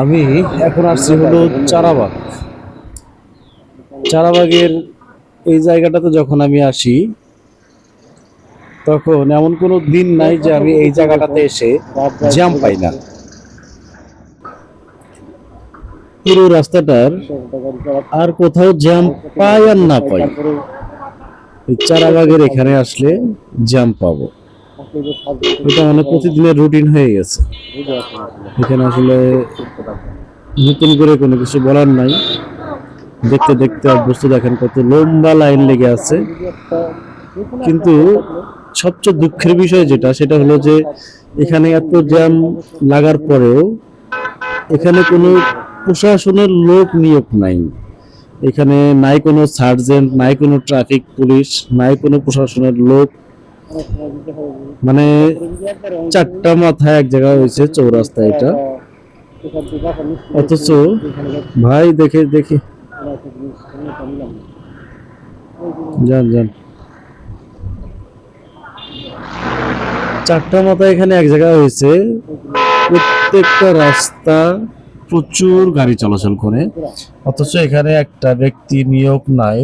আমি এখন আসছি হলো চারাবাগ। চারাবাগের এই জায়গাটাতে যখন আমি আসি তখন এমন কোনো দিন নাই যে আমি এই জায়গাটাতে এসে জ্যাম পাই না। পুরো রাস্তাটার আর কোথাও জ্যাম পাই আর না পাই, এই চারাবাগের এখানে আসলে জ্যাম পাবো। এটা মানে প্রতিদিনের রুটিন হয়ে গেছে। এখানে আসলে নতুন করে কোনো কিছু বলার নাই, দেখতে দেখতে অভ্যস্ত। দেখেন কত লম্বা লাইন লেগে আছে। কিন্তু সবচেয়ে দুঃখের বিষয় যেটা, সেটা হলো যে এখানে এত জ্যাম লাগার পরেও এখানে কোনো প্রশাসনের লোক নিয়োগ নাই। এখানে নাই কোনো সার্জেন্ট, নাই কোনো ট্রাফিক পুলিশ, নাই কোনো প্রশাসনের লোক। মানে চারটা মাথায় এক জায়গায় হয়েছে চৌরাস্তা এটা। অথচ ভাই দেখে দেখি, যান যান, চারটা মাথা এখানে এক জায়গায় হয়েছে। প্রত্যেকটা রাস্তা প্রচুর গাড়ি চলাচল করে, অথচ এখানে একটা ব্যক্তি নিয়োগ নাই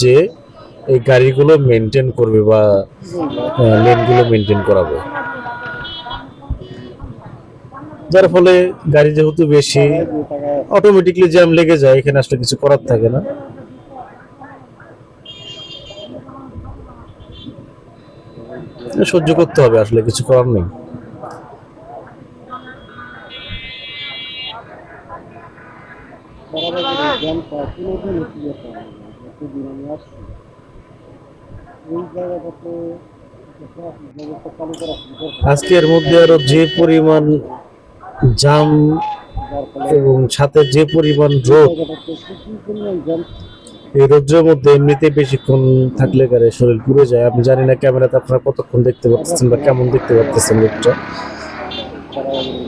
যে এই গাড়িগুলো মেনটেন করবে বা লেনগুলো মেনটেন করাবে। যার ফলে গাড়ি যেহেতু বেশি, অটোমেটিকলি জ্যাম লেগে যায়। এখানে আসলে কিছু করার থাকে না। সহ্য করতে হবে, আসলে কিছু করার নেই। আজকের মধ্যে আরো যে পরিমাণ জাম এবং সাথে যে পরিমাণ রোদ, এই রোদ্রের মধ্যে এমনিতে বেশিক্ষণ থাকলে গাড়ি শরীর পুড়ে যায়। আমি জানি না ক্যামেরাতে আপনারা কতক্ষণ দেখতে পাচ্ছেন বা কেমন দেখতে পাচ্ছেন রোদটা।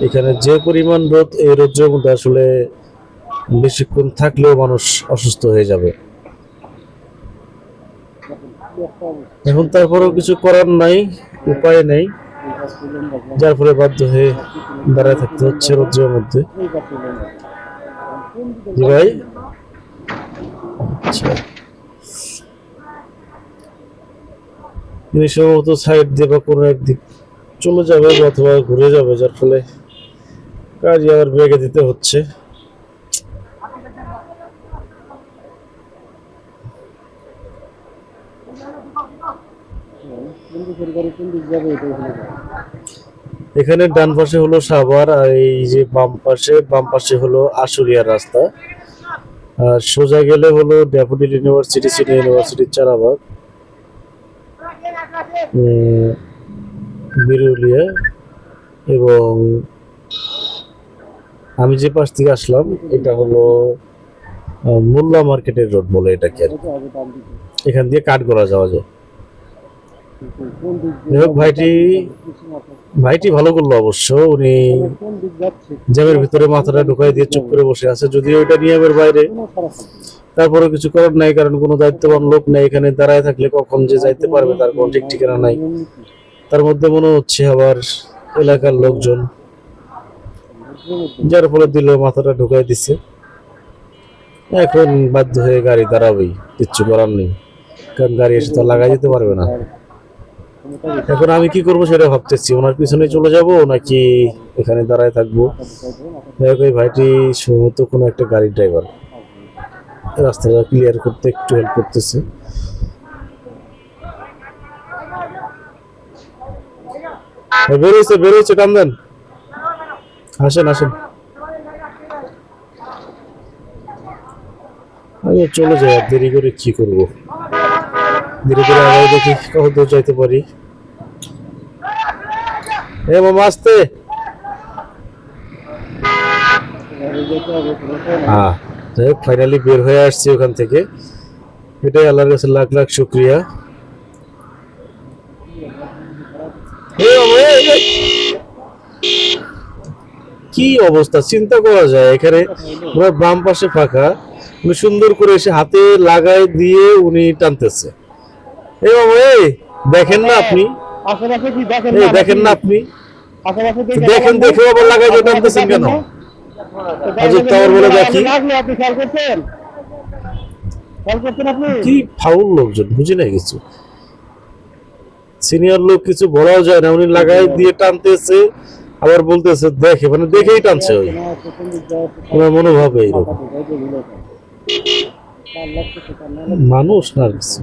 এখানে যে পরিমাণ রোদ, এই রোদ্রের মধ্যে আসলে বেশিক্ষণ থাকলেও মানুষ অসুস্থ হয়ে যাবে। এখন তারপরেও কিছু করার নাই, উপায় নেই, যার ফলে বাধ্য হয়ে দাঁড়ায় থাকতে হচ্ছে রোদ্রের মধ্যে। জি ভাই, আচ্ছা, সম্ভবত সাইড দিয়ে বা কোনো একদিক চলে যাবে অথবা ঘুরে যাবে, যার ফলে গাড়ি আবার ব্রেকে দিতে হচ্ছে। এখানে ডান পাশে হলো সাভার, আর এই যে বাম পাশে হলো আশুলিয়ার রাস্তা। আর সোজা গেলে হলো ড্যাফোডিল ইউনিভার্সিটি, সিটি ইউনিভার্সিটির চারাবাগ, বিরুলিয়া। এবং আমি যে পাশ থেকে আসলাম এটা হলো মোল্লা মার্কেটের রোড বলে এটাকে আর কি। এখান দিয়ে কাঠগড়া যাওয়া যায়। ভাইটি ভালো করলো অবশ্য, উনি জ্যামের ভিতরে মাথাটা ঢুকাই দিয়ে চুপ করে বসে আছে, যদিও এটা নিয়মের বাইরে। তারপরে কিছু করার নাই, কারণ কোনো দায়িত্ববান লোক নেই এখানে। দাঁড়ায় থাকলে কখন যে যাইতে পারবে তার কোনো ঠিক ঠিকানা নাই। তার মধ্যে মনে হচ্ছে আবার এলাকার লোকজন, যার ফলে দিল মাথাটা ঢুকাই দিছে। এখন বাধ্য হয়ে গাড়ি দাঁড়াবেই, কিচ্ছু করার নেই, কারণ গাড়ি এসে তো লাগাই দিতে পারবে না। এখন আমি কি করবো সেটা ভাবতেছি, ওনার পিছনে চলে যাব নাকি এখানে দাঁড়ায় থাকবো। ভাইটি সম্ভবত কোনো একটা গাড়ির ড্রাইভার, রাস্তাটা ক্লিয়ার করতে একটু হেল্প করতেছে। বেরোইছে টান দেন, আসেন আসেন। আমি চলে যাই, আর দেরি করে কি করবো। ধীরে ধীরে আগে দেখি কত দূর যাইতে পারি। মামা আসতে, যাই হোক ফাইনালি বের হয়ে আসছি ওখান থেকে। এটাই আল্লাহর কাছে লাখ লাখ শুক্রিয়া। কি অবস্থা চিন্তা করা যায়। এখানে বাম পাশে ফাঁকা, উনি সুন্দর করে এসে হাতে লাগাই দিয়ে উনি টানতেছে। দেখেন না আপনি, দেখেন না আপনি, দেখেন দেখে আবার লাগাই দিয়ে টানতেছেন কেন? হাজির টাওয়ার বলে দেখি। আপনি খেয়াল করছেন? খেয়াল করছেন আপনি? কি ফাউল লোকজন, বুঝি না কিছু। সিনিয়র লোক কিছু বলাও যায় না, উনি লাগাই দিয়ে টানতেছে, আবার বলতেছে দেখে, মানে দেখেই টানছে। ওই ওনার মনোভাব এইরকম। মানুষ না আর কিছু।